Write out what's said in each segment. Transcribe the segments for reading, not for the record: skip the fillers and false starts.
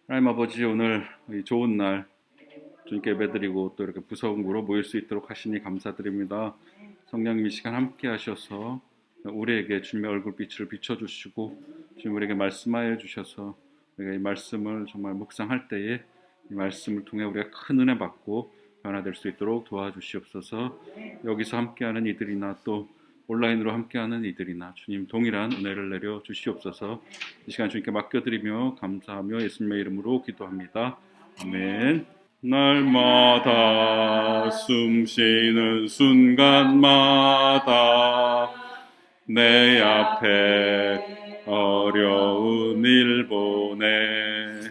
하나님 아버지, 오늘 이 좋은 날 주님께 예배드리고 또 이렇게 부서운구로 모일 수 있도록 하시니 감사드립니다. 성령님 이 시간 함께 하셔서 우리에게 주님의 얼굴빛을 비춰주시고 주님 우리에게 말씀하여 주셔서 우리가 이 말씀을 정말 묵상할 때에 이 말씀을 통해 우리가 큰 은혜 받고 변화될 수 있도록 도와주시옵소서. 여기서 함께하는 이들이나 또 온라인으로 함께하는 이들이나 주님 동일한 은혜를 내려 주시옵소서. 이 시간 주님께 맡겨드리며 감사하며 예수님의 이름으로 기도합니다. 아멘. 날마다 숨쉬는 순간마다 내 앞에 어려운 일 보내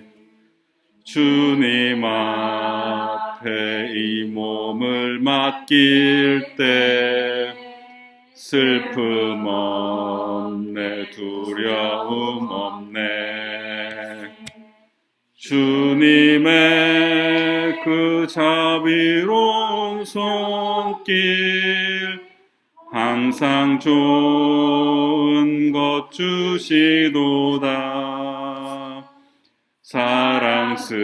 주님 앞에 이 몸을 맡길 때 슬픔 없네, 두려움 없네. 주님의 그 자비로운 손길 항상 좋은 것 주시도다. 사랑스레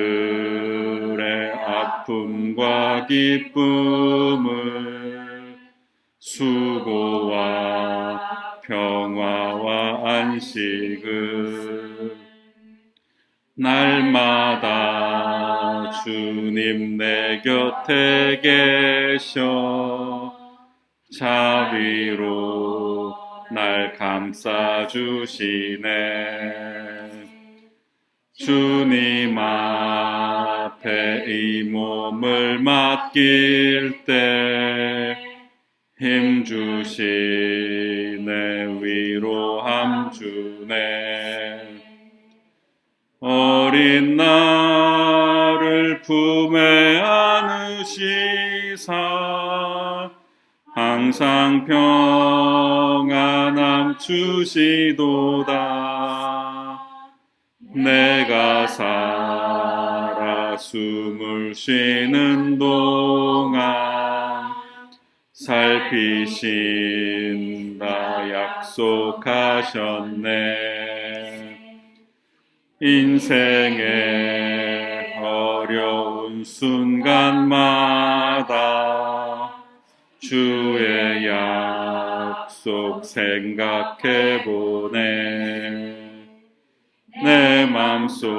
아픔과 기쁨을 수고와 평화와 안식을 날마다 주님 내 곁에 계셔 자비로 날 감싸주시네. 주님 앞에 이 몸을 맡길 때 힘주시네, 위로함 주네. 어린 나를 품에 안으시사 항상 평안함 주시도다. 내가 살아 숨을 쉬는 동안 살피신다 약속하셨네. 인생의 어려운 순간마다 주의 약속 생각해보네. 내 맘속에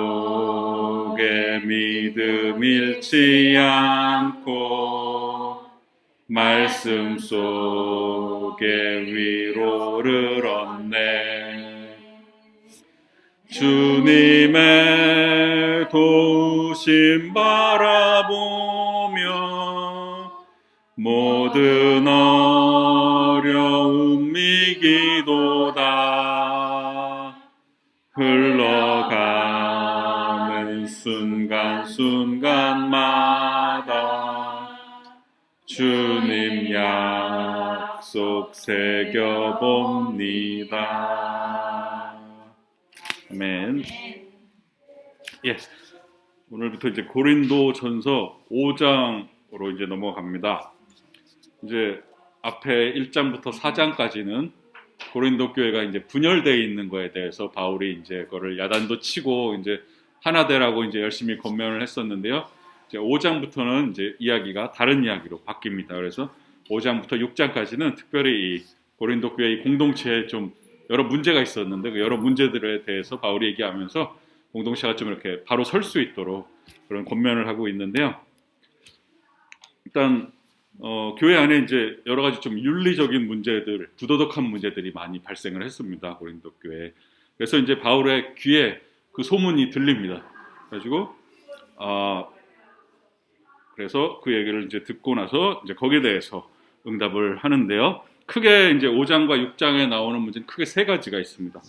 믿음 잃지 않고 말씀 속에 위로를 얻네. 주님의 도우심 바라보며 모든 어려움 이기도다. 흘러가는 순간순간마다 주님 약속 새겨봅니다. 아멘. 예, 오늘부터 이제 고린도전서 5장으로 이제 넘어갑니다. 이제 앞에 1장부터 4장까지는 고린도 교회가 이제 분열되어 있는 거에 대해서 바울이 이제 그거를 야단도 치고 이제 하나 되라고 이제 열심히 권면을 했었는데요. 이제 5장부터는 이제 이야기가 다른 이야기로 바뀝니다. 그래서 5장부터 6장까지는 특별히 이 고린도 교회의 공동체에 좀 여러 문제가 있었는데 그 여러 문제들에 대해서 바울이 얘기하면서 공동체가 좀 이렇게 바로 설 수 있도록 그런 권면을 하고 있는데요. 일단 교회 안에 이제 여러 가지 좀 윤리적인 문제들, 부도덕한 문제들이 많이 발생을 했습니다. 고린도 교회에. 그래서 이제 바울의 귀에 그 소문이 들립니다. 그래가지고 그래서 그 얘기를 이제 듣고 나서 이제 거기에 대해서 응답을 하는데요. 크게 이제 5장과 6장에 나오는 문제는 크게 세 가지가 있습니다.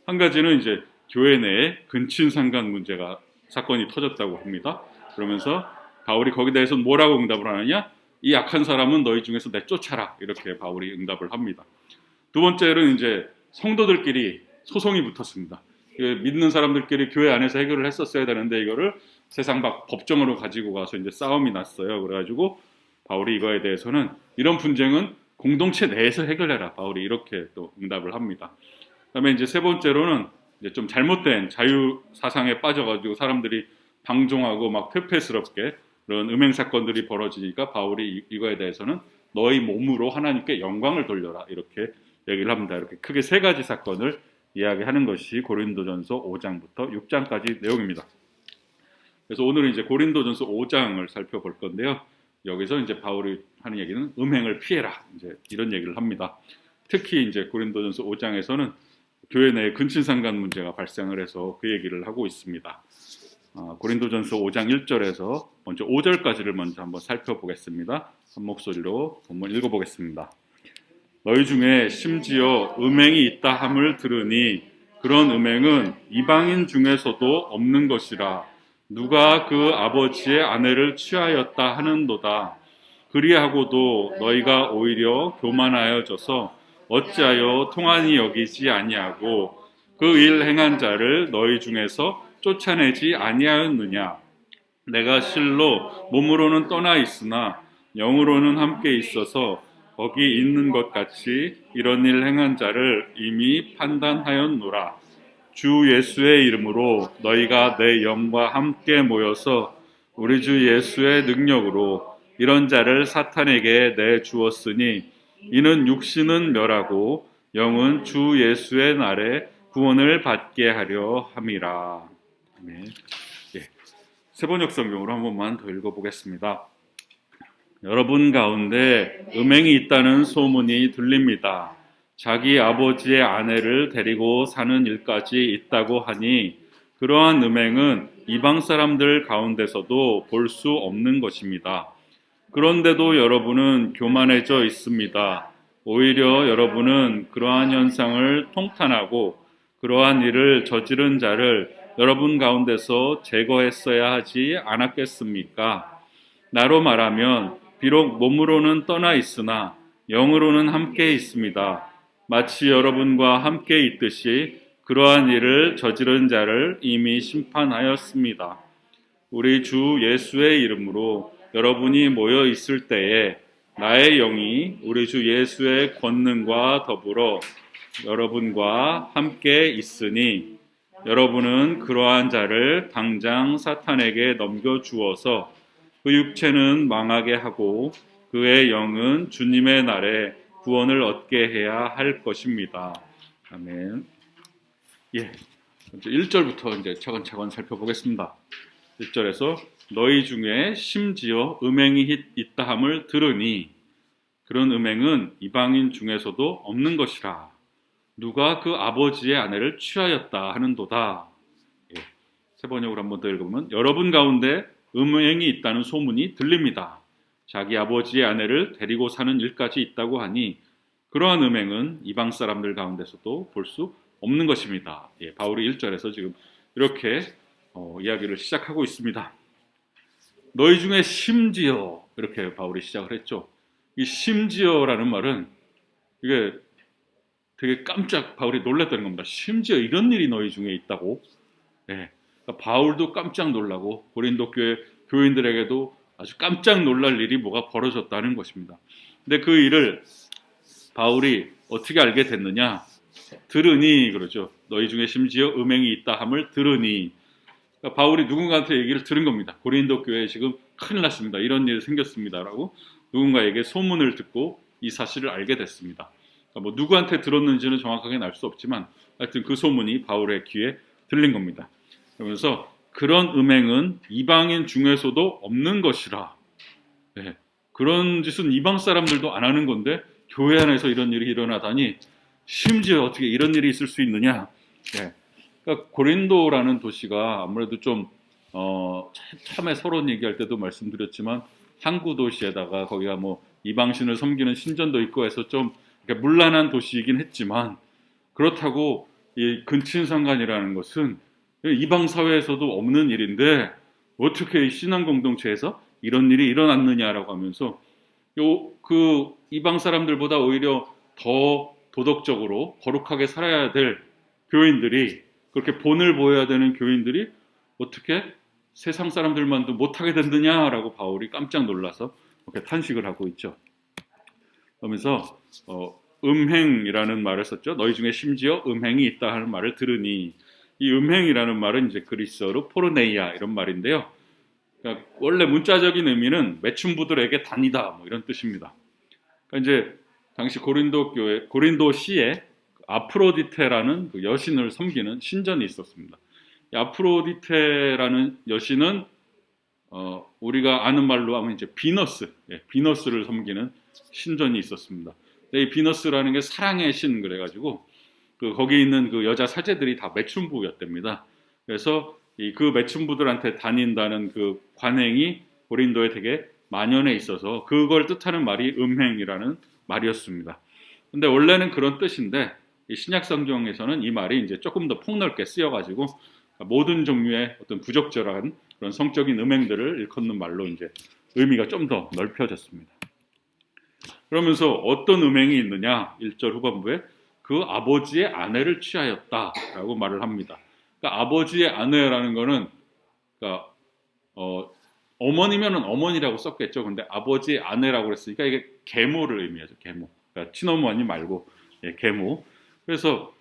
한 가지는 이제 교회 내에 근친상간 문제가 사건이 터졌다고 합니다. 그러면서 바울이 거기에 대해서 뭐라고 응답을 하느냐? 이 악한 사람은 너희 중에서 내쫓아라. 이렇게 바울이 응답을 합니다. 두 번째는 이제 성도들끼리 소송이 붙었습니다. 믿는 사람들끼리 교회 안에서 해결을 했었어야 되는데 이거를 세상 밖 법정으로 가지고 가서 이제 싸움이 났어요. 그래가지고 바울이 이거에 대해서는 이런 분쟁은 공동체 내에서 해결해라. 바울이 이렇게 또 응답을 합니다. 그다음에 이제 세 번째로는 이제 좀 잘못된 자유 사상에 빠져가지고 사람들이 방종하고 막 퇴폐스럽게 그런 음행 사건들이 벌어지니까 바울이 이거에 대해서는 너희 몸으로 하나님께 영광을 돌려라 이렇게 얘기를 합니다. 이렇게 크게 세 가지 사건을 이야기하는 것이 고린도전서 5장부터 6장까지 내용입니다. 그래서 오늘은 이제 고린도전서 5장을 살펴볼 건데요. 여기서 이제 바울이 하는 얘기는 음행을 피해라 이제 이런 얘기를 합니다. 특히 이제 고린도전서 5장에서는 교회 내에 근친상간 문제가 발생을 해서 그 얘기를 하고 있습니다. 고린도전서 5장 1절에서 먼저 5절까지를 먼저 한번 살펴보겠습니다. 한 목소리로 본문 읽어보겠습니다. 너희 중에 심지어 음행이 있다 함을 들으니 그런 음행은 이방인 중에서도 없는 것이라. 누가 그 아버지의 아내를 취하였다 하는도다. 그리하고도 너희가 오히려 교만하여져서 어찌하여 통한이 여기지 아니하고 그 일 행한 자를 너희 중에서 쫓아내지 아니하였느냐. 내가 실로 몸으로는 떠나 있으나 영으로는 함께 있어서 거기 있는 것 같이 이런 일 행한 자를 이미 판단하였노라. 주 예수의 이름으로 너희가 내 영과 함께 모여서 우리 주 예수의 능력으로 이런 자를 사탄에게 내주었으니 이는 육신은 멸하고 영은 주 예수의 날에 구원을 받게 하려 함이라. 아멘. 세번역 성경으로 한 번만 더 읽어보겠습니다. 여러분 가운데 음행이 있다는 소문이 들립니다. 자기 아버지의 아내를 데리고 사는 일까지 있다고 하니 그러한 음행은 이방 사람들 가운데서도 볼 수 없는 것입니다. 그런데도 여러분은 교만해져 있습니다. 오히려 여러분은 그러한 현상을 통탄하고 그러한 일을 저지른 자를 여러분 가운데서 제거했어야 하지 않았겠습니까? 나로 말하면 비록 몸으로는 떠나 있으나 영으로는 함께 있습니다. 마치 여러분과 함께 있듯이 그러한 일을 저지른 자를 이미 심판하였습니다. 우리 주 예수의 이름으로 여러분이 모여 있을 때에 나의 영이 우리 주 예수의 권능과 더불어 여러분과 함께 있으니 여러분은 그러한 자를 당장 사탄에게 넘겨주어서 그 육체는 망하게 하고 그의 영은 주님의 날에 구원을 얻게 해야 할 것입니다. 아멘. 예, 이제 1절부터 이제 차근차근 살펴보겠습니다. 1절에서 너희 중에 심지어 음행이 있다 함을 들으니 그런 음행은 이방인 중에서도 없는 것이라. 누가 그 아버지의 아내를 취하였다 하는도다. 예, 세 번역으로 한번 더 읽어보면 여러분 가운데 음행이 있다는 소문이 들립니다. 자기 아버지의 아내를 데리고 사는 일까지 있다고 하니 그러한 음행은 이방 사람들 가운데서도 볼 수 없는 것입니다. 예, 바울이 1절에서 지금 이렇게 이야기를 시작하고 있습니다. 너희 중에 심지어 이렇게 바울이 시작을 했죠. 이 심지어라는 말은 이게 되게 깜짝 바울이 놀랐다는 겁니다. 심지어 이런 일이 너희 중에 있다고. 예, 그러니까 바울도 깜짝 놀라고 고린도 교회 교인들에게도 아주 깜짝 놀랄 일이 뭐가 벌어졌다는 것입니다. 근데 그 일을 바울이 어떻게 알게 됐느냐? 들으니 그러죠. 너희 중에 심지어 음행이 있다 함을 들으니. 그러니까 바울이 누군가한테 얘기를 들은 겁니다. 고린도 교회에 지금 큰일 났습니다. 이런 일이 생겼습니다라고 누군가에게 소문을 듣고 이 사실을 알게 됐습니다. 그러니까 뭐 누구한테 들었는지는 정확하게는 알 수 없지만 하여튼 그 소문이 바울의 귀에 들린 겁니다. 그러면서 그런 음행은 이방인 중에서도 없는 것이라. 네, 그런 짓은 이방 사람들도 안 하는 건데 교회 안에서 이런 일이 일어나다니 심지어 어떻게 이런 일이 있을 수 있느냐. 네, 그러니까 고린도라는 도시가 아무래도 좀 참에 서론 얘기할 때도 말씀드렸지만 항구 도시에다가 거기가 뭐 이방신을 섬기는 신전도 있고 해서 좀 문란한 도시이긴 했지만 그렇다고 이 근친상간이라는 것은 이방 사회에서도 없는 일인데 어떻게 이 신앙 공동체에서 이런 일이 일어났느냐라고 하면서 그 이방 사람들보다 오히려 더 도덕적으로 거룩하게 살아야 될 교인들이 그렇게 본을 보여야 되는 교인들이 어떻게 세상 사람들만도 못하게 됐느냐라고 바울이 깜짝 놀라서 이렇게 탄식을 하고 있죠. 그러면서 음행이라는 말을 썼죠. 너희 중에 심지어 음행이 있다 하는 말을 들으니 이 음행이라는 말은 이제 그리스어로 포르네이아 이런 말인데요. 그러니까 원래 문자적인 의미는 매춘부들에게 다니다 뭐 이런 뜻입니다. 그러니까 이제 당시 고린도시에 아프로디테라는 그 여신을 섬기는 신전이 있었습니다. 이 아프로디테라는 여신은 우리가 아는 말로 하면 이제 비너스를 섬기는 신전이 있었습니다. 이 비너스라는 게 사랑의 신 그래가지고 거기 있는 그 여자 사제들이 다 매춘부였답니다. 그래서 그 매춘부들한테 다닌다는 그 관행이 고린도에 되게 만연해 있어서 그걸 뜻하는 말이 음행이라는 말이었습니다. 근데 원래는 그런 뜻인데 이 신약 성경에서는 이 말이 이제 조금 더 폭넓게 쓰여가지고 모든 종류의 어떤 부적절한 그런 성적인 음행들을 일컫는 말로 이제 의미가 좀 더 넓혀졌습니다. 그러면서 어떤 음행이 있느냐? 1절 후반부에 그 아버지의 아내를 취하였다라고 말을 합니다. 그러니까 아버지의 아내라는 거는 그러니까 어머니면은 어머니라고 썼겠죠. 근데 아버지의 아내라고 그랬으니까 이게 계모를 의미하죠. 계모. 그러니까 친어머니 말고 계모. 그래서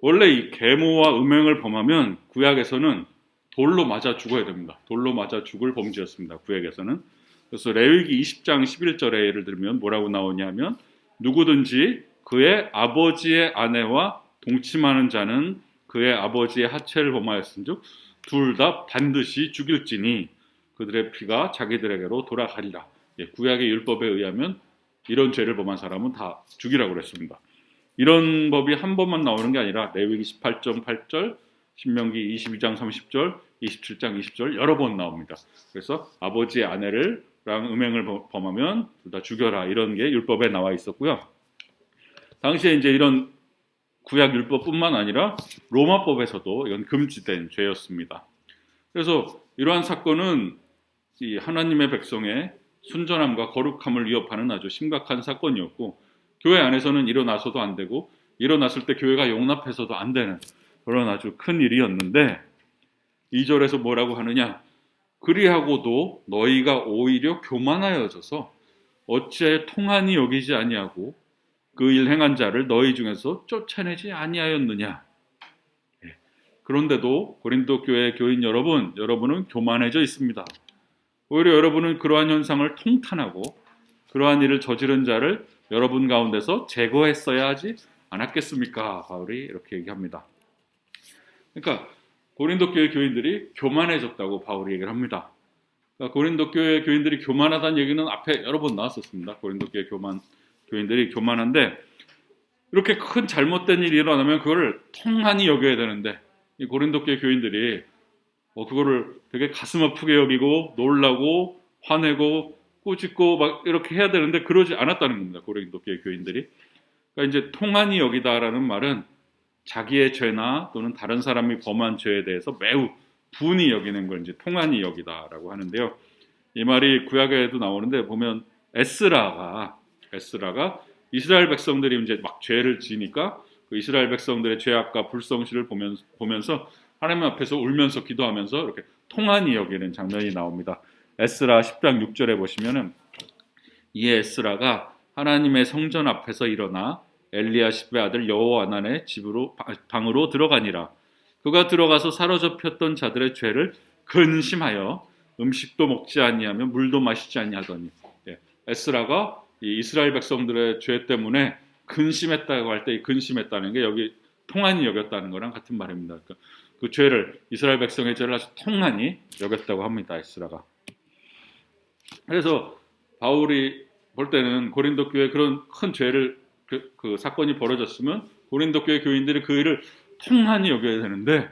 원래 이 계모와 음행을 범하면 구약에서는 돌로 맞아 죽어야 됩니다. 돌로 맞아 죽을 범죄였습니다. 구약에서는. 그래서 레위기 20장 11절에 예를 들면 뭐라고 나오냐면 누구든지 그의 아버지의 아내와 동침하는 자는 그의 아버지의 하체를 범하였은즉 둘 다 반드시 죽일지니 그들의 피가 자기들에게로 돌아가리라. 구약의 율법에 의하면 이런 죄를 범한 사람은 다 죽이라고 그랬습니다. 이런 법이 한 번만 나오는 게 아니라 레위기 18장 8절, 신명기 22장 30절, 27장 20절 여러 번 나옵니다. 그래서 아버지의 아내를 음행을 범하면 둘 다 죽여라 이런 게 율법에 나와 있었고요. 당시에 이제 이런 구약 율법뿐만 아니라 로마법에서도 이건 금지된 죄였습니다. 그래서 이러한 사건은 이 하나님의 백성의 순전함과 거룩함을 위협하는 아주 심각한 사건이었고 교회 안에서는 일어나서도 안 되고 일어났을 때 교회가 용납해서도 안 되는 그런 아주 큰 일이었는데 2절에서 뭐라고 하느냐? 그리하고도 너희가 오히려 교만하여져서 어찌하여 통한이 여기지 아니하고 그 일 행한 자를 너희 중에서 쫓아내지 아니하였느냐? 그런데도 고린도 교회 교인 여러분은 교만해져 있습니다. 오히려 여러분은 그러한 현상을 통탄하고 그러한 일을 저지른 자를 여러분 가운데서 제거했어야 하지 않았겠습니까? 바울이 이렇게 얘기합니다. 그러니까 고린도 교회 교인들이 교만해졌다고 바울이 얘기를 합니다. 그러니까 고린도 교회 교인들이 교만하다는 얘기는 앞에 여러 번 나왔었습니다. 고린도 교회 교인들이 교만한데 이렇게 큰 잘못된 일이 일어나면 그거를 통한이 여겨야 되는데 이 고린도 교회 교인들이 그거를 되게 가슴 아프게 여기고 놀라고 화내고 꾸짖고 막 이렇게 해야 되는데 그러지 않았다는 겁니다. 고린도 교회 교인들이. 그러니까 이제 통한이 여기다라는 말은 자기의 죄나 또는 다른 사람이 범한 죄에 대해서 매우 분이 여기는 걸 이제 통한이 여기다라고 하는데요. 이 말이 구약에도 나오는데 보면 에스라가 이스라엘 백성들이 이제 막 죄를 지니까 그 이스라엘 백성들의 죄악과 불성실을 보면서 하나님 앞에서 울면서 기도하면서 이렇게 통한이 여기는 장면이 나옵니다. 에스라 10장 6절에 보시면은 이에 에스라가 하나님의 성전 앞에서 일어나 엘리야십의 아들 여호하난의 방으로 들어가니라. 그가 들어가서 사로잡혔던 자들의 죄를 근심하여 음식도 먹지 아니하며 물도 마시지 아니하더니 에스라가 이 이스라엘 백성들의 죄 때문에 근심했다고 할 때 이 근심했다는 게 여기 통한이 여겼다는 거랑 같은 말입니다. 그러니까 그 죄를 이스라엘 백성의 죄를 아주 통한이 여겼다고 합니다. 에스라가. 그래서 바울이 볼 때는 고린도 교회 그런 큰 죄를 그 사건이 벌어졌으면 고린도 교회 교인들이 그 일을 통한이 여겨야 되는데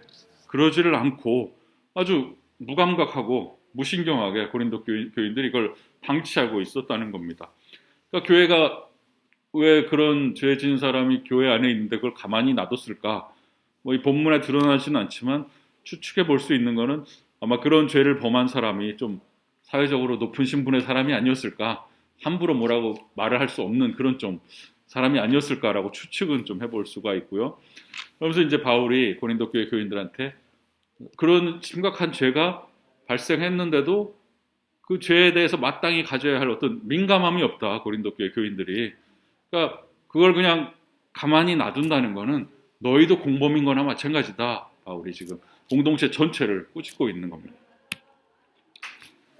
그러지를 않고 아주 무감각하고 무신경하게 고린도 교인들이 이걸 방치하고 있었다는 겁니다. 그러니까 교회가 왜 그런 죄 지은 사람이 교회 안에 있는데 그걸 가만히 놔뒀을까? 이 본문에 드러나지는 않지만 추측해 볼 수 있는 거는 아마 그런 죄를 범한 사람이 좀 사회적으로 높은 신분의 사람이 아니었을까? 함부로 뭐라고 말을 할 수 없는 그런 좀 사람이 아니었을까라고 추측은 좀 해볼 수가 있고요. 그러면서 이제 바울이 고린도 교회 교인들한테 그런 심각한 죄가 발생했는데도 그 죄에 대해서 마땅히 가져야 할 어떤 민감함이 없다. 고린도 교회 교인들이. 그러니까 그걸 그냥 가만히 놔둔다는 거는 너희도 공범인 거나 마찬가지다. 바울이 지금 공동체 전체를 꾸짖고 있는 겁니다.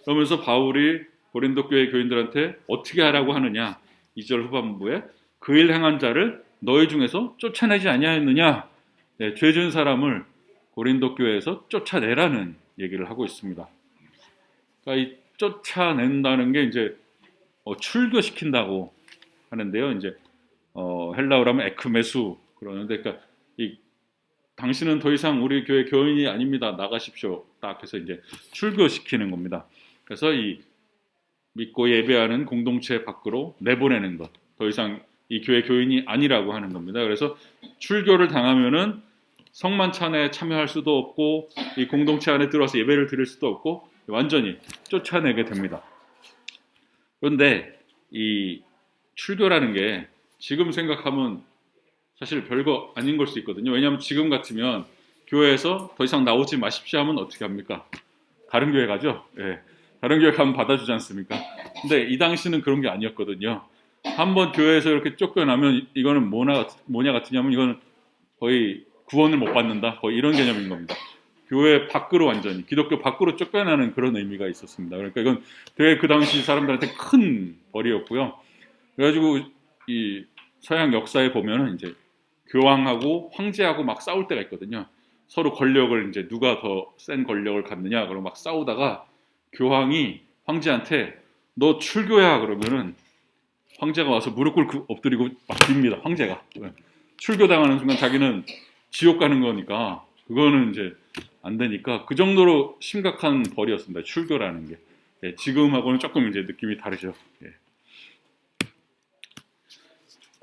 그러면서 바울이 고린도 교회 교인들한테 어떻게 하라고 하느냐, 2절 후반부에 그 일 행한 자를 너희 중에서 쫓아내지 아니하였느냐, 네, 죄 지은 사람을 고린도 교회에서 쫓아내라는 얘기를 하고 있습니다. 그러니까 이 쫓아낸다는 게 이제 출교시킨다고 하는데요. 이제 헬라어로 하면 에크메수 그러는데, 그러니까 이 당신은 더 이상 우리 교회 교인이 아닙니다. 나가십시오. 딱 해서 이제 출교시키는 겁니다. 그래서 이 믿고 예배하는 공동체 밖으로 내보내는 것, 더 이상 이 교회 교인이 아니라고 하는 겁니다. 그래서 출교를 당하면은 성만찬에 참여할 수도 없고 이 공동체 안에 들어와서 예배를 드릴 수도 없고 완전히 쫓아내게 됩니다. 그런데 이 출교라는 게 지금 생각하면 사실 별거 아닌 걸 수 있거든요. 왜냐하면 지금 같으면 교회에서 더 이상 나오지 마십시오 하면 어떻게 합니까? 다른 교회 가죠. 예. 다른 교회 가면 받아주지 않습니까? 근데 이 당시는 그런 게 아니었거든요. 한번 교회에서 이렇게 쫓겨나면 이거는 뭐냐 같으냐면 이거는 거의 구원을 못 받는다. 거의 이런 개념인 겁니다. 교회 밖으로 완전히 기독교 밖으로 쫓겨나는 그런 의미가 있었습니다. 그러니까 이건 되게 그 당시 사람들한테 큰 벌이었고요. 그래가지고 이 서양 역사에 보면은 이제 교황하고 황제하고 막 싸울 때가 있거든요. 서로 권력을 이제 누가 더 센 권력을 갖느냐 그러고 막 싸우다가 교황이 황제한테 너 출교야 그러면은 황제가 와서 무릎 꿇고 엎드리고 막 빕니다. 황제가 출교당하는 순간 자기는 지옥 가는 거니까 그거는 이제 안 되니까 그 정도로 심각한 벌이었습니다. 출교라는 게. 예, 지금하고는 조금 이제 느낌이 다르죠. 예.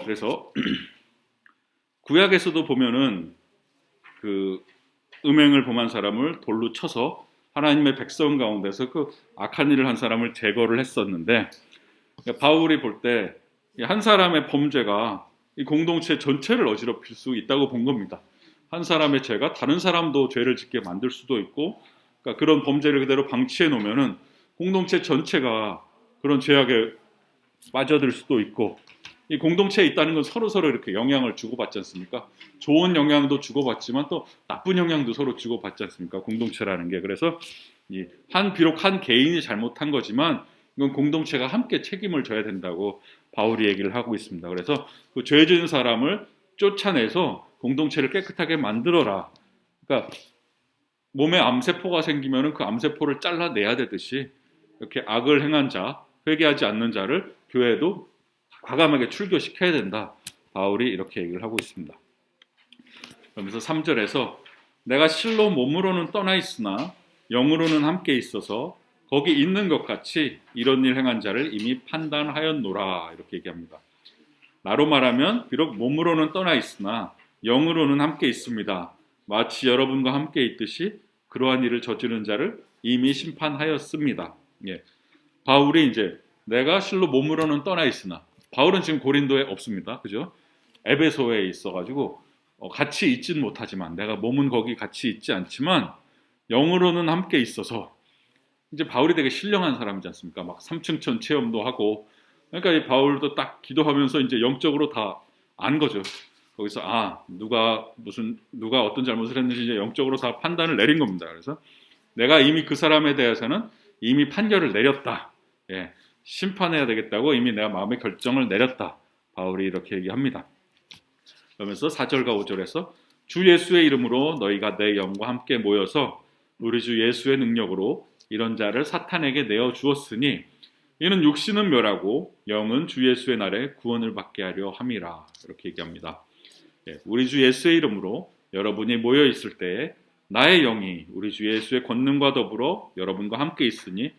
그래서 구약에서도 보면은 그 음행을 범한 사람을 돌로 쳐서 하나님의 백성 가운데서 그 악한 일을 한 사람을 제거를 했었는데, 바울이 볼 때 한 사람의 범죄가 이 공동체 전체를 어지럽힐 수 있다고 본 겁니다. 한 사람의 죄가 다른 사람도 죄를 짓게 만들 수도 있고, 그러니까 그런 범죄를 그대로 방치해 놓으면은 공동체 전체가 그런 죄악에 빠져들 수도 있고, 이 공동체에 있다는 건 서로 이렇게 영향을 주고받지 않습니까? 좋은 영향도 주고받지만 또 나쁜 영향도 서로 주고받지 않습니까? 공동체라는 게. 그래서 비록 한 개인이 잘못한 거지만 이건 공동체가 함께 책임을 져야 된다고 바울이 얘기를 하고 있습니다. 그래서 그 죄 지은 사람을 쫓아내서 공동체를 깨끗하게 만들어라. 그러니까 몸에 암세포가 생기면 그 암세포를 잘라내야 되듯이 이렇게 악을 행한 자, 회개하지 않는 자를 교회도 과감하게 출교시켜야 된다. 바울이 이렇게 얘기를 하고 있습니다. 그러면서 3절에서 내가 실로 몸으로는 떠나 있으나 영으로는 함께 있어서 거기 있는 것 같이 이런 일 행한 자를 이미 판단하였노라. 이렇게 얘기합니다. 나로 말하면 비록 몸으로는 떠나 있으나 영으로는 함께 있습니다. 마치 여러분과 함께 있듯이 그러한 일을 저지른 자를 이미 심판하였습니다. 예. 바울이 이제 내가 실로 몸으로는 떠나 있으나, 바울은 지금 고린도에 없습니다. 그죠? 에베소에 있어가지고 같이 있지는 못하지만, 내가 몸은 거기 같이 있지 않지만 영으로는 함께 있어서, 이제 바울이 되게 신령한 사람이지 않습니까? 막 삼층천 체험도 하고, 그러니까 이 바울도 딱 기도하면서 이제 영적으로 다 안 거죠. 거기서 누가 어떤 잘못을 했는지 이제 영적으로 다 판단을 내린 겁니다. 그래서 내가 이미 그 사람에 대해서는 이미 판결을 내렸다. 예, 심판해야 되겠다고 이미 내가 마음의 결정을 내렸다. 바울이 이렇게 얘기합니다. 그러면서 4절과 5절에서 주 예수의 이름으로 너희가 내 영과 함께 모여서 우리 주 예수의 능력으로 이런 자를 사탄에게 내어 주었으니 이는 육신은 멸하고 영은 주 예수의 날에 구원을 받게 하려 함이라. 이렇게 얘기합니다. 예, 우리 주 예수의 이름으로 여러분이 모여 있을 때에 나의 영이 우리 주 예수의 권능과 더불어 여러분과 함께 있으니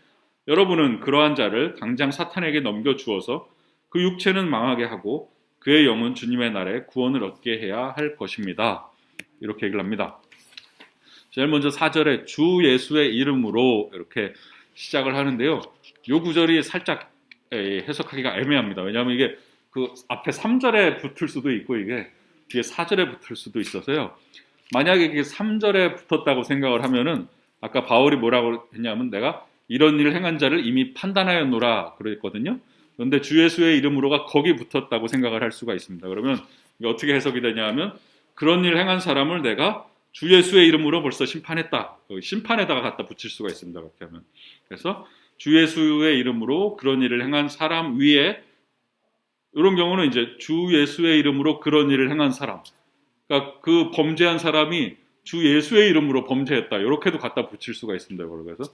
여러분은 그러한 자를 당장 사탄에게 넘겨주어서 그 육체는 망하게 하고 그의 영은 주님의 날에 구원을 얻게 해야 할 것입니다. 이렇게 얘기를 합니다. 제일 먼저 4절에 주 예수의 이름으로 이렇게 시작을 하는데요. 이 구절이 살짝 해석하기가 애매합니다. 왜냐하면 이게 그 앞에 3절에 붙을 수도 있고 이게 뒤에 4절에 붙을 수도 있어서요. 만약에 이게 3절에 붙었다고 생각을 하면은 아까 바울이 뭐라고 했냐면 내가 이런 일을 행한 자를 이미 판단하였노라 그랬거든요. 그런데 주 예수의 이름으로가 거기 붙었다고 생각을 할 수가 있습니다. 그러면 이게 어떻게 해석이 되냐 하면 그런 일을 행한 사람을 내가 주 예수의 이름으로 벌써 심판했다. 심판에다가 갖다 붙일 수가 있습니다. 그렇게 하면. 그래서 주 예수의 이름으로 그런 일을 행한 사람 위에, 이런 경우는 이제 주 예수의 이름으로 그런 일을 행한 사람, 그러니까 그 범죄한 사람이 주 예수의 이름으로 범죄했다. 이렇게도 갖다 붙일 수가 있습니다. 그래서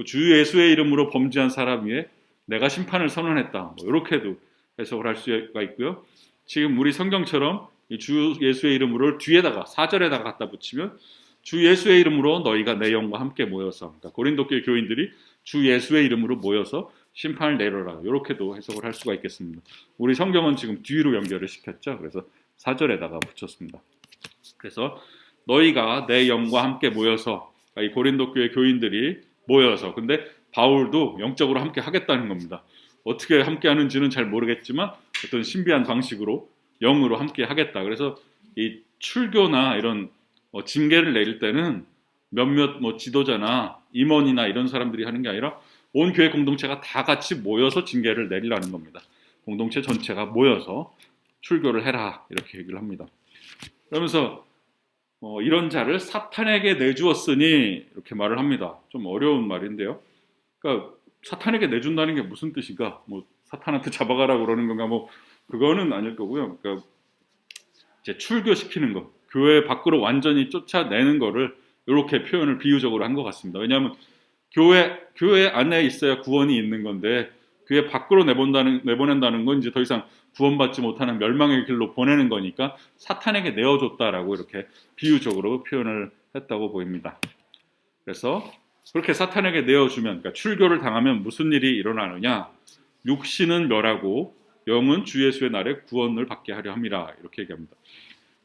주 예수의 이름으로 범죄한 사람 위에 내가 심판을 선언했다. 뭐 이렇게도 해석을 할 수가 있고요. 지금 우리 성경처럼 주 예수의 이름으로 뒤에다가 4절에다가 갖다 붙이면 주 예수의 이름으로 너희가 내 영과 함께 모여서, 그러니까 고린도 교회 교인들이 주 예수의 이름으로 모여서 심판을 내려라. 이렇게도 해석을 할 수가 있겠습니다. 우리 성경은 지금 뒤로 연결을 시켰죠. 그래서 4절에다가 붙였습니다. 그래서 너희가 내 영과 함께 모여서, 이 고린도 교회 교인들이 모여서, 근데 바울도 영적으로 함께 하겠다는 겁니다. 어떻게 함께 하는지는 잘 모르겠지만 어떤 신비한 방식으로 영으로 함께 하겠다. 그래서 이 출교나 이런 징계를 내릴 때는 몇몇 지도자나 임원이나 이런 사람들이 하는 게 아니라 온 교회 공동체가 다 같이 모여서 징계를 내리라는 겁니다. 공동체 전체가 모여서 출교를 해라, 이렇게 얘기를 합니다. 그러면서 이런 자를 사탄에게 내주었으니, 이렇게 말을 합니다. 좀 어려운 말인데요. 그러니까 사탄에게 내준다는 게 무슨 뜻인가? 사탄한테 잡아가라 그러는 건가? 그거는 아닐 거고요. 그러니까 이제 출교시키는 거, 교회 밖으로 완전히 쫓아내는 거를 이렇게 표현을 비유적으로 한 것 같습니다. 왜냐하면 교회 안에 있어야 구원이 있는 건데, 교회 밖으로 내보낸다는 건 이제 더 이상 구원받지 못하는 멸망의 길로 보내는 거니까 사탄에게 내어줬다라고 이렇게 비유적으로 표현을 했다고 보입니다. 그래서 그렇게 사탄에게 내어주면, 그러니까 출교를 당하면 무슨 일이 일어나느냐? 육신은 멸하고 영은 주 예수의 날에 구원을 받게 하려 함이라, 이렇게 얘기합니다.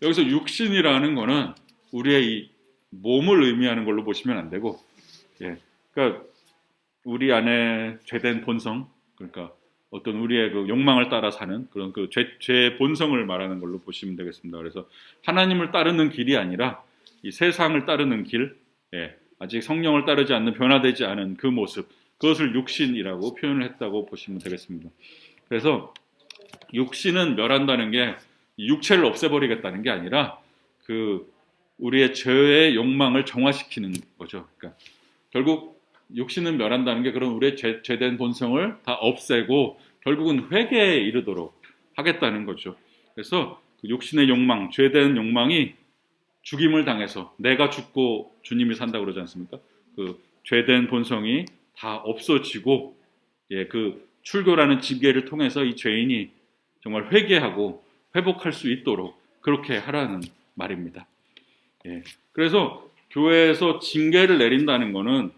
여기서 육신이라는 거는 우리의 이 몸을 의미하는 걸로 보시면 안 되고, 그러니까 우리 안에 죄된 본성, 그러니까 어떤 우리의 그 욕망을 따라 사는 그런 그 죄의 본성을 말하는 걸로 보시면 되겠습니다. 그래서 하나님을 따르는 길이 아니라 이 세상을 따르는 길, 아직 성령을 따르지 않는, 변화되지 않은 그 모습, 그것을 육신이라고 표현을 했다고 보시면 되겠습니다. 그래서 육신은 멸한다는 게 육체를 없애버리겠다는 게 아니라 그 우리의 죄의 욕망을 정화시키는 거죠. 그러니까 결국 육신은 멸한다는 게 그런 우리의 죄된 본성을 다 없애고 결국은 회개에 이르도록 하겠다는 거죠. 그래서 그 육신의 욕망, 죄된 욕망이 죽임을 당해서 내가 죽고 주님이 산다고 그러지 않습니까? 그 죄된 본성이 다 없어지고, 그 출교라는 징계를 통해서 이 죄인이 정말 회개하고 회복할 수 있도록 그렇게 하라는 말입니다. 그래서 교회에서 징계를 내린다는 것은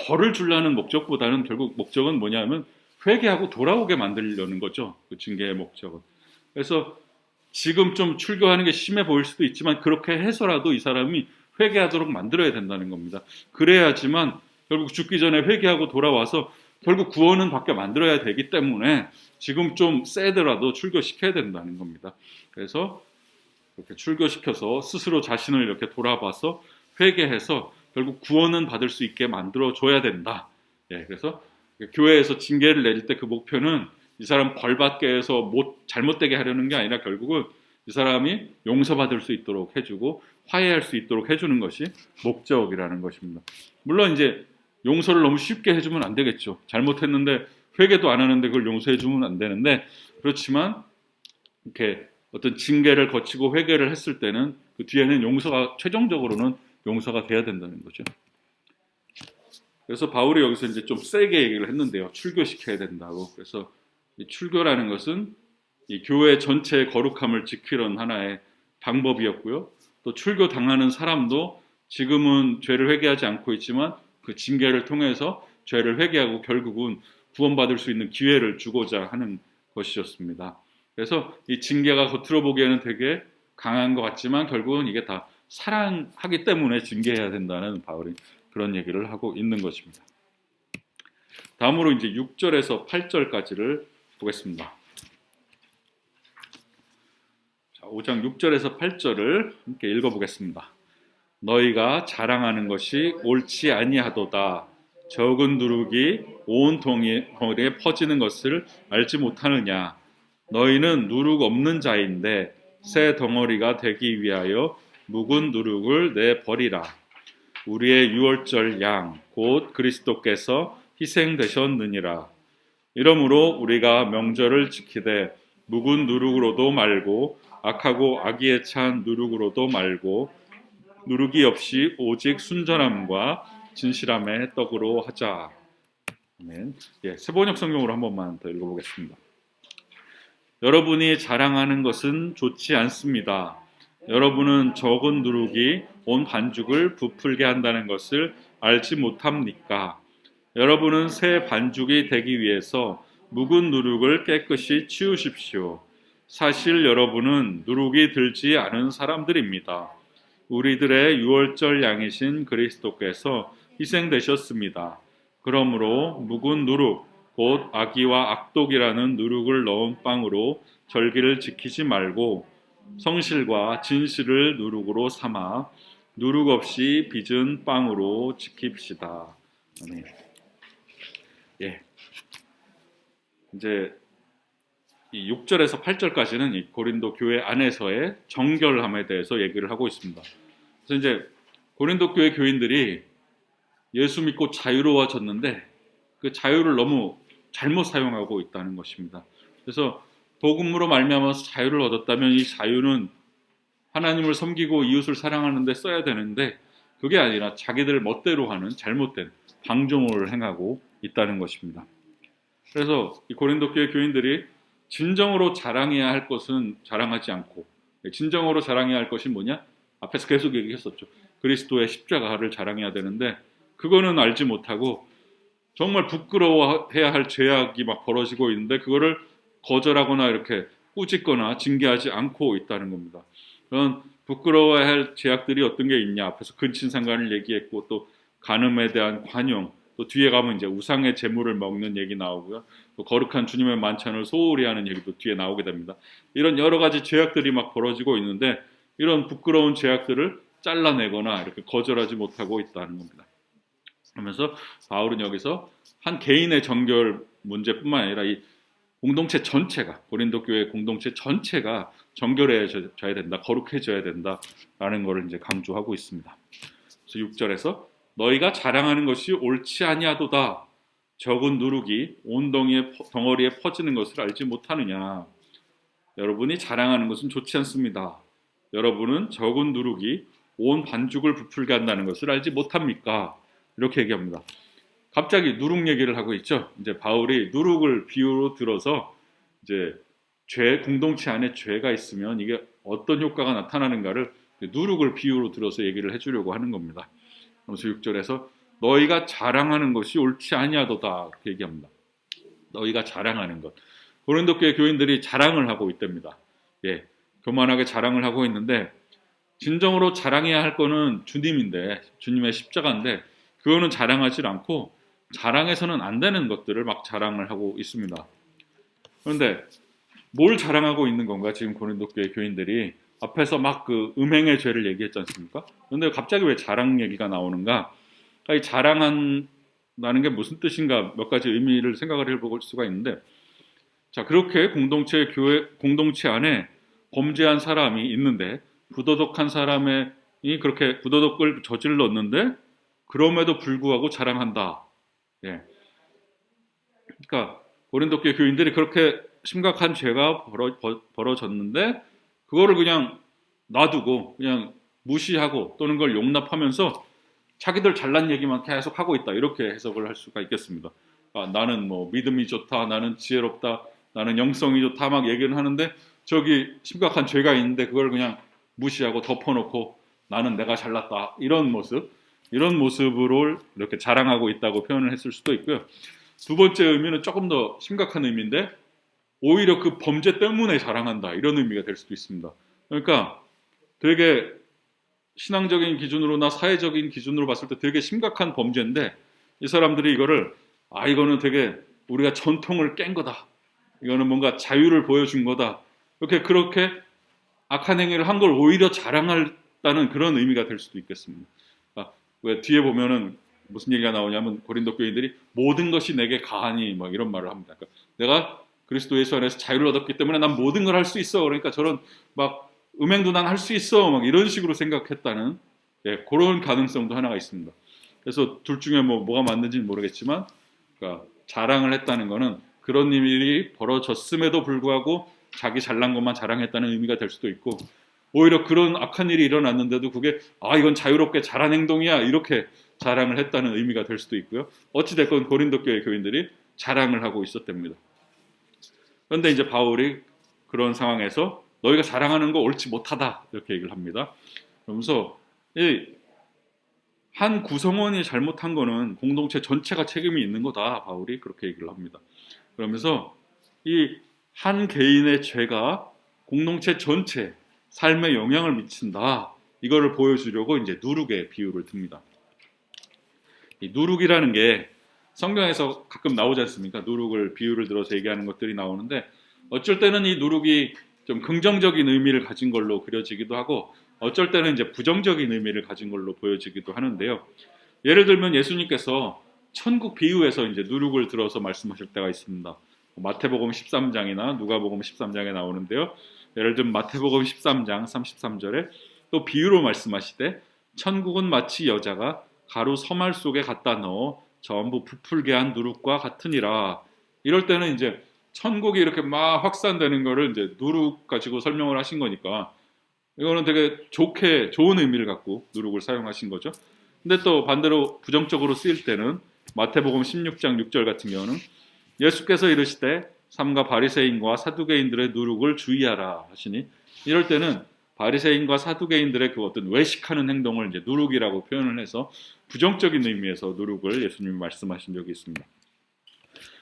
벌을 주려는 목적보다는 결국 목적은 뭐냐면 회개하고 돌아오게 만들려는 거죠. 그 징계의 목적은. 그래서 지금 좀 출교하는 게 심해 보일 수도 있지만 그렇게 해서라도 이 사람이 회개하도록 만들어야 된다는 겁니다. 그래야지만 결국 죽기 전에 회개하고 돌아와서 결국 구원은 받게 만들어야 되기 때문에 지금 좀 세더라도 출교시켜야 된다는 겁니다. 그래서 이렇게 출교시켜서 스스로 자신을 이렇게 돌아봐서 회개해서 결국 구원은 받을 수 있게 만들어줘야 된다. 그래서 교회에서 징계를 내릴 때 그 목표는 이 사람 벌받게 해서 잘못되게 하려는 게 아니라 결국은 이 사람이 용서받을 수 있도록 해주고 화해할 수 있도록 해주는 것이 목적이라는 것입니다. 물론 이제 용서를 너무 쉽게 해주면 안 되겠죠. 잘못했는데 회개도 안 하는데 그걸 용서해주면 안 되는데, 그렇지만 이렇게 어떤 징계를 거치고 회개를 했을 때는 그 뒤에는 용서가, 최종적으로는 용서가 돼야 된다는 거죠. 그래서 바울이 여기서 이제 좀 세게 얘기를 했는데요. 출교시켜야 된다고. 그래서 이 출교라는 것은 이 교회 전체의 거룩함을 지키는 하나의 방법이었고요. 또 출교 당하는 사람도 지금은 죄를 회개하지 않고 있지만 그 징계를 통해서 죄를 회개하고 결국은 구원받을 수 있는 기회를 주고자 하는 것이었습니다. 그래서 이 징계가 겉으로 보기에는 되게 강한 것 같지만 결국은 이게 다 사랑하기 때문에 징계해야 된다는 바울이 그런 얘기를 하고 있는 것입니다. 다음으로 이제 6절에서 8절까지를 보겠습니다. 자, 5장 6절에서 8절을 함께 읽어보겠습니다. 너희가 자랑하는 것이 옳지 아니하도다. 적은 누룩이 온 덩어리에 퍼지는 것을 알지 못하느냐. 너희는 누룩 없는 자인데 새 덩어리가 되기 위하여 묵은 누룩을 내버리라. 우리의 유월절 양 곧 그리스도께서 희생되셨느니라. 이러므로 우리가 명절을 지키되 묵은 누룩으로도 말고 악하고 악의에 찬 누룩으로도 말고 누룩이 없이 오직 순전함과 진실함의 떡으로 하자. 아멘. 세번역 성경으로 한 번만 더 읽어보겠습니다. 여러분이 자랑하는 것은 좋지 않습니다. 여러분은 적은 누룩이 온 반죽을 부풀게 한다는 것을 알지 못합니까? 여러분은 새 반죽이 되기 위해서 묵은 누룩을 깨끗이 치우십시오. 사실 여러분은 누룩이 들지 않은 사람들입니다. 우리들의 유월절 양이신 그리스도께서 희생되셨습니다. 그러므로 묵은 누룩, 곧 악의와 악독이라는 누룩을 넣은 빵으로 절기를 지키지 말고 성실과 진실을 누룩으로 삼아 누룩 없이 빚은 빵으로 지킵시다. 아멘. 이제 이 6절에서 8절까지는 이 고린도 교회 안에서의 정결함에 대해서 얘기를 하고 있습니다. 그래서 이제 고린도 교회 교인들이 예수 믿고 자유로워졌는데 그 자유를 너무 잘못 사용하고 있다는 것입니다. 그래서 복음으로 말미암아서 자유를 얻었다면 이 자유는 하나님을 섬기고 이웃을 사랑하는 데 써야 되는데 그게 아니라 자기들 멋대로 하는 잘못된 방종을 행하고 있다는 것입니다. 그래서 이 고린도 교회 교인들이 진정으로 자랑해야 할 것은 자랑하지 않고 진정으로 자랑해야 할 것이 뭐냐? 앞에서 계속 얘기했었죠. 그리스도의 십자가를 자랑해야 되는데 그거는 알지 못하고 정말 부끄러워해야 할 죄악이 막 벌어지고 있는데 그거를 거절하거나 이렇게 꾸짖거나 징계하지 않고 있다는 겁니다. 그런 부끄러워해야 할 죄악들이 어떤 게 있냐? 앞에서 근친상간을 얘기했고 또 간음에 대한 관용, 또 뒤에 가면 이제 우상의 제물을 먹는 얘기 나오고요. 또 거룩한 주님의 만찬을 소홀히 하는 얘기도 뒤에 나오게 됩니다. 이런 여러 가지 죄악들이 막 벌어지고 있는데 이런 부끄러운 죄악들을 잘라내거나 이렇게 거절하지 못하고 있다는 겁니다. 그러면서 바울은 여기서 한 개인의 정결 문제뿐만 아니라 이 공동체 전체가 고린도 교회 공동체 전체가 정결해져야 된다, 거룩해져야 된다라는 것을 이제 강조하고 있습니다. 그래서 6절에서 너희가 자랑하는 것이 옳지 아니하도다. 적은 누룩이 온 덩어리에 퍼지는 것을 알지 못하느냐. 여러분이 자랑하는 것은 좋지 않습니다. 여러분은 적은 누룩이 온 반죽을 부풀게 한다는 것을 알지 못합니까? 이렇게 얘기합니다. 갑자기 누룩 얘기를 하고 있죠. 이제 바울이 누룩을 비유로 들어서 이제 공동체 안에 죄가 있으면 이게 어떤 효과가 나타나는가를 누룩을 비유로 들어서 얘기를 해주려고 하는 겁니다. 그래서 6절에서 너희가 자랑하는 것이 옳지 아니하도다 이렇게 얘기합니다. 너희가 자랑하는 것. 고린도 교회 교인들이 자랑을 하고 있답니다. 교만하게 자랑을 하고 있는데 진정으로 자랑해야 할 거는 주님인데 주님의 십자가인데 그거는 자랑하지 않고 자랑해서는 안 되는 것들을 막 자랑을 하고 있습니다. 그런데 뭘 자랑하고 있는 건가? 지금 고린도 교회 교인들이 앞에서 막 그 음행의 죄를 얘기했지 않습니까? 그런데 갑자기 왜 자랑 얘기가 나오는가? 이 자랑한다는 게 무슨 뜻인가? 몇 가지 의미를 생각을 해볼 수가 있는데, 자 그렇게 공동체 안에 범죄한 사람이 있는데 부도덕한 사람이 그렇게 부도덕을 저질렀는데 그럼에도 불구하고 자랑한다. 그러니까 고린도 교회 교인들이 그렇게 심각한 죄가 벌어졌는데 그거를 그냥 놔두고 그냥 무시하고 또는 그걸 용납하면서 자기들 잘난 얘기만 계속 하고 있다. 이렇게 해석을 할 수가 있겠습니다. 나는 뭐 믿음이 좋다, 나는 지혜롭다, 나는 영성이 좋다 막 얘기를 하는데 저기 심각한 죄가 있는데 그걸 그냥 무시하고 덮어놓고 나는 내가 잘났다. 이런 모습으로 이렇게 자랑하고 있다고 표현을 했을 수도 있고요. 두 번째 의미는 조금 더 심각한 의미인데 오히려 그 범죄 때문에 자랑한다. 이런 의미가 될 수도 있습니다. 그러니까 되게 신앙적인 기준으로나 사회적인 기준으로 봤을 때 되게 심각한 범죄인데 이 사람들이 이거를 이거는 되게 우리가 전통을 깬 거다. 이거는 뭔가 자유를 보여준 거다. 그렇게 악한 행위를 한 걸 오히려 자랑한다는 그런 의미가 될 수도 있겠습니다. 왜 뒤에 보면은 무슨 얘기가 나오냐면 고린도 교인들이 모든 것이 내게 가하니 막 이런 말을 합니다. 그러니까 내가 그리스도 예수 안에서 자유를 얻었기 때문에 난 모든 걸 할 수 있어. 그러니까 저런 막 음행도 난 할 수 있어 막 이런 식으로 생각했다는 그런 가능성도 하나가 있습니다. 그래서 둘 중에 뭐가 맞는지는 모르겠지만 그러니까 자랑을 했다는 거는 그런 일이 벌어졌음에도 불구하고 자기 잘난 것만 자랑했다는 의미가 될 수도 있고 오히려 그런 악한 일이 일어났는데도 그게 이건 자유롭게 잘한 행동이야 이렇게 자랑을 했다는 의미가 될 수도 있고요. 어찌됐건 고린도 교회 교인들이 자랑을 하고 있었답니다. 그런데 이제 바울이 그런 상황에서 너희가 자랑하는 거 옳지 못하다 이렇게 얘기를 합니다. 그러면서 한 구성원이 잘못한 거는 공동체 전체가 책임이 있는 거다. 바울이 그렇게 얘기를 합니다. 그러면서 이 한 개인의 죄가 공동체 전체 삶에 영향을 미친다. 이거를 보여주려고 이제 누룩의 비유를 듭니다. 이 누룩이라는 게 성경에서 가끔 나오지 않습니까? 누룩을 비유를 들어서 얘기하는 것들이 나오는데 어쩔 때는 이 누룩이 좀 긍정적인 의미를 가진 걸로 그려지기도 하고 어쩔 때는 이제 부정적인 의미를 가진 걸로 보여지기도 하는데요. 예를 들면 예수님께서 천국 비유에서 이제 누룩을 들어서 말씀하실 때가 있습니다. 마태복음 13장이나 누가복음 13장에 나오는데요. 예를 들면 마태복음 13장 33절에 또 비유로 말씀하시되 천국은 마치 여자가 가루 서말 속에 갖다 넣어 전부 부풀게 한 누룩과 같으니라. 이럴 때는 이제 천국이 이렇게 막 확산되는 거를 이제 누룩 가지고 설명을 하신 거니까 이거는 되게 좋은 의미를 갖고 누룩을 사용하신 거죠. 근데 또 반대로 부정적으로 쓰일 때는 마태복음 16장 6절 같은 경우는 예수께서 이르시되 삼가 바리새인과 사두개인들의 누룩을 주의하라 하시니 이럴 때는 바리새인과 사두개인들의 그 어떤 외식하는 행동을 이제 누룩이라고 표현을 해서 부정적인 의미에서 누룩을 예수님이 말씀하신 적이 있습니다.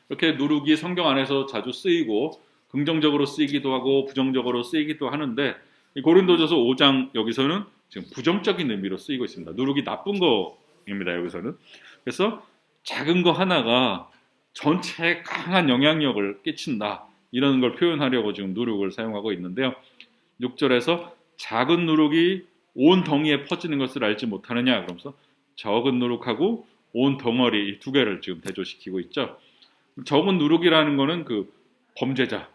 이렇게 누룩이 성경 안에서 자주 쓰이고 긍정적으로 쓰이기도 하고 부정적으로 쓰이기도 하는데 이 고린도전서 5장 여기서는 지금 부정적인 의미로 쓰이고 있습니다. 누룩이 나쁜 거입니다. 여기서는. 그래서 작은 거 하나가 전체에 강한 영향력을 끼친다. 이런 걸 표현하려고 지금 누룩을 사용하고 있는데요. 6절에서 작은 누룩이 온 덩이에 퍼지는 것을 알지 못하느냐. 그러면서 적은 누룩하고 온 덩어리 이 두 개를 지금 대조시키고 있죠. 적은 누룩이라는 거는 그 범죄자,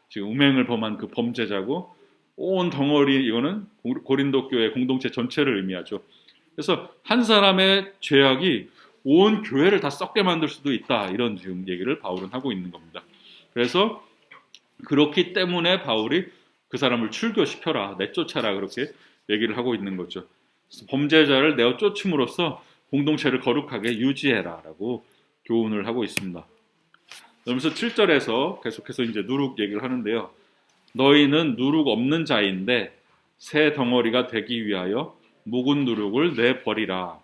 지금 음행을 범한 그 범죄자고 온 덩어리 이거는 고린도 교회 공동체 전체를 의미하죠. 그래서 한 사람의 죄악이 온 교회를 다 썩게 만들 수도 있다. 이런 지금 얘기를 바울은 하고 있는 겁니다. 그래서 그렇기 때문에 바울이 그 사람을 출교시켜라, 내쫓아라 그렇게 얘기를 하고 있는 거죠. 범죄자를 내어 쫓음으로써 공동체를 거룩하게 유지해라 라고 교훈을 하고 있습니다. 그러면서 7절에서 계속해서 이제 누룩 얘기를 하는데요. 너희는 누룩 없는 자인데 새 덩어리가 되기 위하여 묵은 누룩을 내버리라.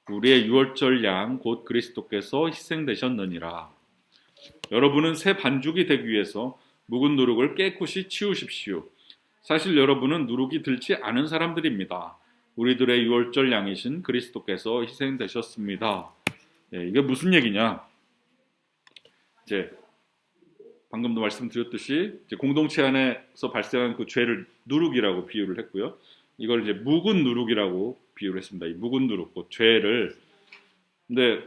우리의 유월절 양 곧 그리스도께서 희생되셨느니라. 여러분은 새 반죽이 되기 위해서 묵은 누룩을 깨끗이 치우십시오. 사실 여러분은 누룩이 들지 않은 사람들입니다. 우리들의 유월절 양이신 그리스도께서 희생되셨습니다. 이게 무슨 얘기냐? 이제 방금도 말씀드렸듯이 이제 공동체 안에서 발생한 그 죄를 누룩이라고 비유를 했고요. 이걸 이제 묵은 누룩이라고 비유를 했습니다. 이 묵은 누룩, 죄를. 근데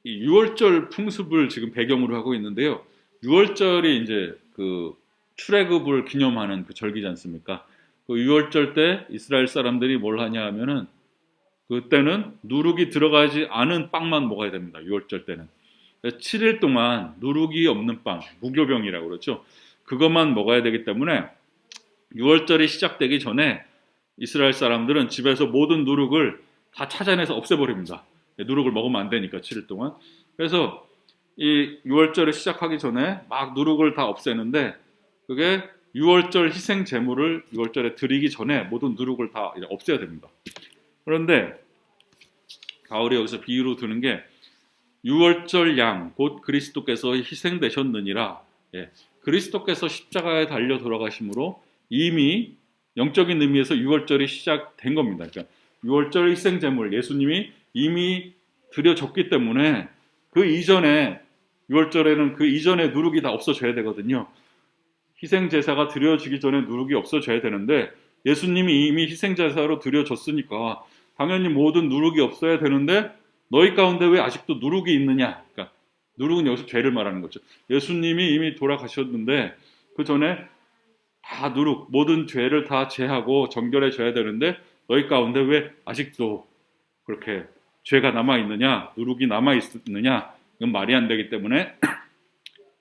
이 유월절 풍습을 지금 배경으로 하고 있는데요. 유월절이 이제 그 출애굽을 기념하는 그 절기지 않습니까? 그 유월절 때 이스라엘 사람들이 뭘 하냐 하면은 그때는 누룩이 들어가지 않은 빵만 먹어야 됩니다. 유월절 때는. 7일 동안 누룩이 없는 빵, 무교병이라고 그러죠. 그것만 먹어야 되기 때문에 유월절이 시작되기 전에 이스라엘 사람들은 집에서 모든 누룩을 다 찾아내서 없애버립니다. 누룩을 먹으면 안 되니까 7일 동안. 그래서 이 유월절을 시작하기 전에 막 누룩을 다 없애는데 그게 유월절 희생 제물을 유월절에 드리기 전에 모든 누룩을 다 없애야 됩니다. 그런데 바울이 여기서 비유로 드는 게 유월절 양 곧 그리스도께서 희생되셨느니라. 그리스도께서 십자가에 달려 돌아가심으로 이미 영적인 의미에서 유월절이 시작된 겁니다. 그러니까 유월절 희생 제물 예수님이 이미 드려졌기 때문에 그 이전에 유월절에는 그 이전에 누룩이 다 없어져야 되거든요. 희생 제사가 드려지기 전에 누룩이 없어져야 되는데 예수님이 이미 희생 제사로 드려졌으니까 당연히 모든 누룩이 없어야 되는데 너희 가운데 왜 아직도 누룩이 있느냐? 그러니까 누룩은 여기서 죄를 말하는 거죠. 예수님이 이미 돌아가셨는데 그 전에 다 누룩, 모든 죄를 다 제하고 정결해져야 되는데 너희 가운데 왜 아직도 그렇게 죄가 남아있느냐, 누룩이 남아있느냐, 이건 말이 안 되기 때문에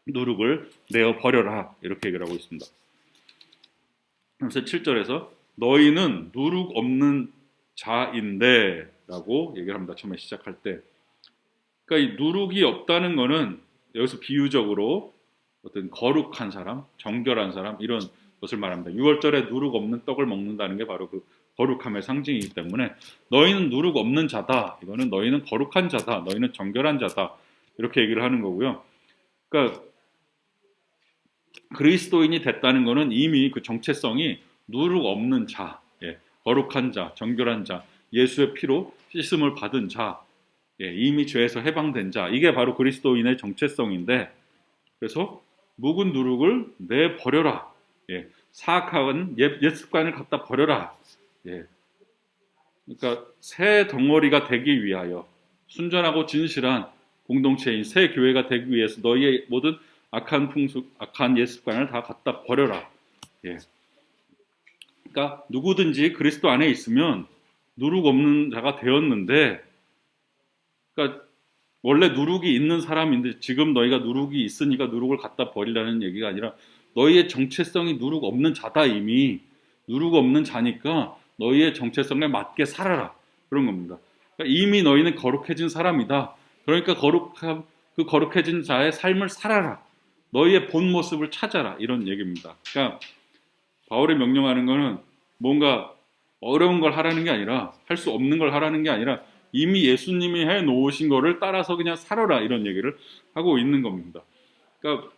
누룩을 내어 버려라, 이렇게 얘기를 하고 있습니다. 그래서 7절에서 너희는 누룩 없는 자인데 라고 얘기를 합니다. 처음에 시작할 때. 그러니까 이 누룩이 없다는 거는 여기서 비유적으로 어떤 거룩한 사람, 정결한 사람, 이런 것을 말합니다. 6월절에 누룩 없는 떡을 먹는다는 게 바로 그 거룩함의 상징이기 때문에 너희는 누룩 없는 자다, 이거는 너희는 거룩한 자다, 너희는 정결한 자다, 이렇게 얘기를 하는 거고요. 그러니까 그리스도인이 됐다는 거는 이미 그 정체성이 누룩 없는 자, 거룩한 자, 정결한 자, 예수의 피로 씻음을 받은 자, 이미 죄에서 해방된 자, 이게 바로 그리스도인의 정체성인데, 그래서 묵은 누룩을 내버려라, 사악한 옛 습관을 갖다 버려라. 그러니까 새 덩어리가 되기 위하여, 순전하고 진실한 공동체인 새 교회가 되기 위해서 너희의 모든 악한 풍습, 악한 옛 습관을 다 갖다 버려라. 그러니까 누구든지 그리스도 안에 있으면 누룩 없는 자가 되었는데, 그러니까 원래 누룩이 있는 사람인데 지금 너희가 누룩이 있으니까 누룩을 갖다 버리라는 얘기가 아니라 너희의 정체성이 누룩 없는 자다. 이미 누룩 없는 자니까 너희의 정체성에 맞게 살아라, 그런 겁니다. 그러니까 이미 너희는 거룩해진 사람이다. 그러니까 그 거룩해진 자의 삶을 살아라. 너희의 본 모습을 찾아라, 이런 얘기입니다. 그러니까 바울이 명령하는 거는 뭔가 어려운 걸 하라는 게 아니라, 할 수 없는 걸 하라는 게 아니라 이미 예수님이 해놓으신 거를 따라서 그냥 살아라, 이런 얘기를 하고 있는 겁니다. 그러니까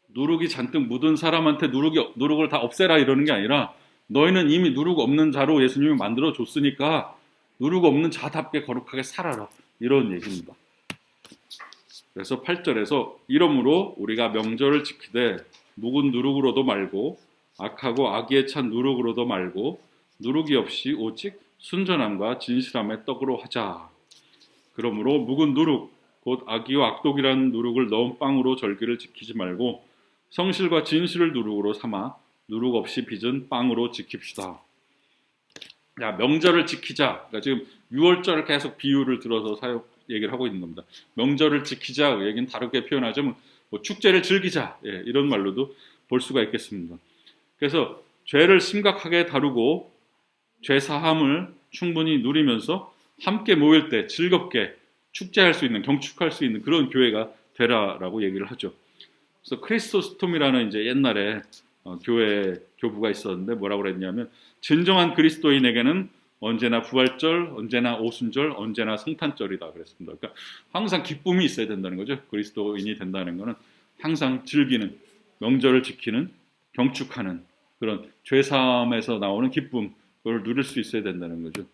누룩이 잔뜩 묻은 사람한테 누룩을 다 없애라, 이러는 게 아니라 너희는 이미 누룩 없는 자로 예수님이 만들어 줬으니까 누룩 없는 자답게 거룩하게 살아라, 이런 얘기입니다. 그래서 8절에서 이러므로 우리가 명절을 지키되 묵은 누룩으로도 말고 악하고 악의에 찬 누룩으로도 말고 누룩이 없이 오직 순전함과 진실함의 떡으로 하자. 그러므로 묵은 누룩 곧 악의와 악독이라는 누룩을 넣은 빵으로 절기를 지키지 말고 성실과 진실을 누룩으로 삼아 누룩 없이 빚은 빵으로 지킵시다. 야, 명절을 지키자. 그러니까 지금 6월절을 계속 비유를 들어서 얘기를 하고 있는 겁니다. 명절을 지키자, 얘기는 다르게 표현하자면 뭐 축제를 즐기자, 이런 말로도 볼 수가 있겠습니다. 그래서 죄를 심각하게 다루고 죄 사함을 충분히 누리면서 함께 모일 때 즐겁게 축제할 수 있는, 경축할 수 있는 그런 교회가 되라라고 얘기를 하죠. 그래서 크리스토스톰이라는 이제 옛날에 교회 교부가 있었는데 뭐라고 그랬냐면, 진정한 그리스도인에게는 언제나 부활절, 언제나 오순절, 언제나 성탄절이다 그랬습니다. 그러니까 항상 기쁨이 있어야 된다는 거죠. 그리스도인이 된다는 것은 항상 즐기는, 명절을 지키는, 경축하는 그런 죄사함에서 나오는 기쁨, 그걸 누릴 수 있어야 된다는 거죠.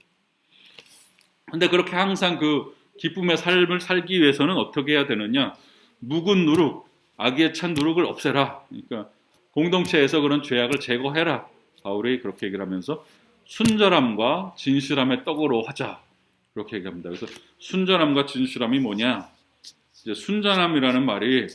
근데 그렇게 항상 그 기쁨의 삶을 살기 위해서는 어떻게 해야 되느냐? 묵은 누룩, 악의에 찬 누룩을 없애라. 그러니까 공동체에서 그런 죄악을 제거해라. 바울이 그렇게 얘기를 하면서 순전함과 진실함의 떡으로 하자, 그렇게 얘기합니다. 그래서 순전함과 진실함이 뭐냐? 이제 순전함이라는 말이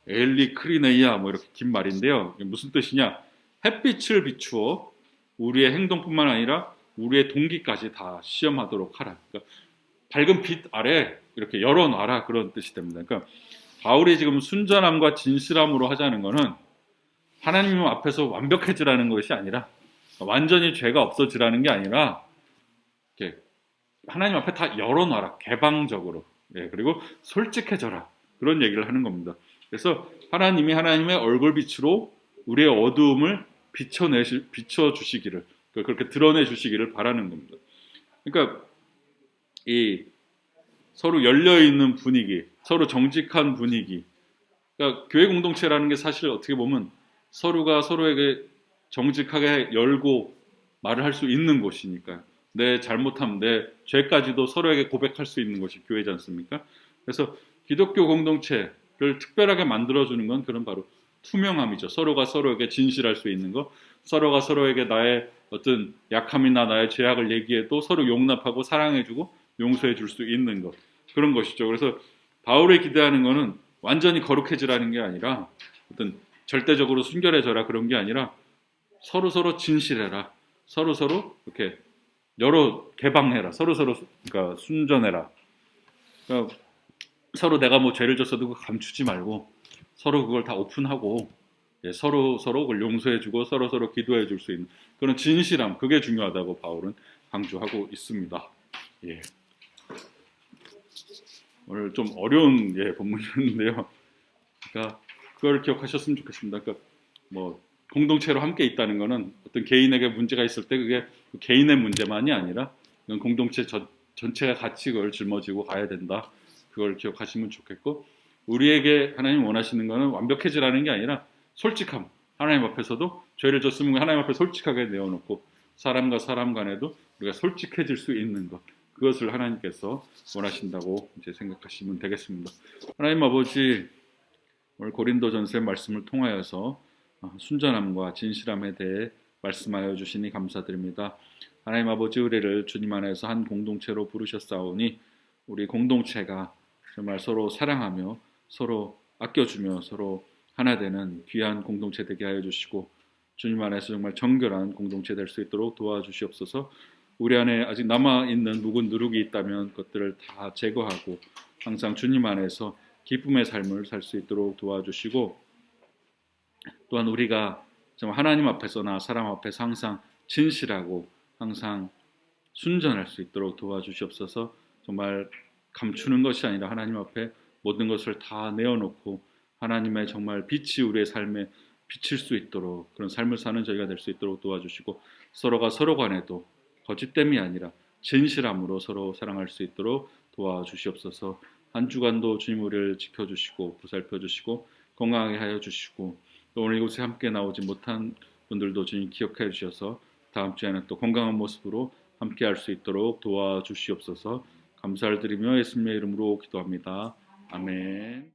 엘리 크리네이아 뭐 이렇게 긴 말인데요. 무슨 뜻이냐? 햇빛을 비추어 우리의 행동뿐만 아니라 우리의 동기까지 다 시험하도록 하라. 그러니까 밝은 빛 아래 이렇게 열어놔라, 그런 뜻이 됩니다. 그러니까 바울이 지금 순전함과 진실함으로 하자는 것은 하나님 앞에서 완벽해지라는 것이 아니라, 완전히 죄가 없어지라는 게 아니라 이렇게 하나님 앞에 다 열어놔라, 개방적으로. 그리고 솔직해져라, 그런 얘기를 하는 겁니다. 그래서 하나님이 하나님의 얼굴빛으로 우리의 어두움을 비춰주시기를, 그렇게 드러내주시기를 바라는 겁니다. 그러니까 이 서로 열려있는 분위기, 서로 정직한 분위기, 그러니까 교회 공동체라는 게 사실 어떻게 보면 서로가 서로에게 정직하게 열고 말을 할 수 있는 곳이니까, 내 잘못함, 내 죄까지도 서로에게 고백할 수 있는 것이 교회지 않습니까? 그래서 기독교 공동체를 특별하게 만들어주는 건 그런 바로 투명함이죠. 서로가 서로에게 진실할 수 있는 것, 서로가 서로에게 나의 어떤 약함이나 나의 죄악을 얘기해도 서로 용납하고 사랑해주고 용서해 줄 수 있는 것, 그런 것이죠. 그래서 바울이 기대하는 것은 완전히 거룩해지라는 게 아니라 어떤 절대적으로 순결해져라 그런 게 아니라 서로 진실해라. 서로 이렇게 여러 개방해라. 서로 그러니까 순전해라. 그러니까 서로 내가 뭐 죄를 졌어도 그거 감추지 말고 서로 그걸 다 오픈하고 서로 그걸 용서해주고 서로 기도해 줄 수 있는 그런 진실함, 그게 중요하다고 바울은 강조하고 있습니다. 예. 오늘 좀 어려운 본문이었는데요. 그러니까 그걸 기억하셨으면 좋겠습니다. 그러니까 뭐 공동체로 함께 있다는 것은 어떤 개인에게 문제가 있을 때 그게 개인의 문제만이 아니라 공동체 전체가 같이 그걸 짊어지고 가야 된다. 그걸 기억하시면 좋겠고, 우리에게 하나님 원하시는 것은 완벽해지라는 게 아니라 솔직함. 하나님 앞에서도 죄를 졌으면 하나님 앞에 솔직하게 내어놓고 사람과 사람 간에도 우리가 솔직해질 수 있는 것, 그것을 하나님께서 원하신다고 이제 생각하시면 되겠습니다. 하나님 아버지, 오늘 고린도전서의 말씀을 통하여서 순전함과 진실함에 대해 말씀하여 주시니 감사드립니다. 하나님 아버지, 우리를 주님 안에서 한 공동체로 부르셨사오니 우리 공동체가 정말 서로 사랑하며 서로 아껴주며 서로 하나 되는 귀한 공동체 되게 하여 주시고, 주님 안에서 정말 정결한 공동체 될 수 있도록 도와주시옵소서. 우리 안에 아직 남아있는 묵은 누룩이 있다면 그것들을 다 제거하고 항상 주님 안에서 기쁨의 삶을 살 수 있도록 도와주시고, 또한 우리가 정말 하나님 앞에서나 사람 앞에서 항상 진실하고 항상 순전할 수 있도록 도와주시옵소서. 정말 감추는 것이 아니라 하나님 앞에 모든 것을 다 내어놓고 하나님의 정말 빛이 우리의 삶에 비칠 수 있도록, 그런 삶을 사는 저희가 될 수 있도록 도와주시고, 서로가 서로 간에도 거짓됨이 아니라 진실함으로 서로 사랑할 수 있도록 도와주시옵소서. 한 주간도 주님 우리를 지켜주시고 보살펴주시고 건강하게 하여 주시고, 또 오늘 이곳에 함께 나오지 못한 분들도 주님 기억해 주셔서 다음 주에는 또 건강한 모습으로 함께 할 수 있도록 도와주시옵소서. 감사를 드리며 예수님의 이름으로 기도합니다. 아멘.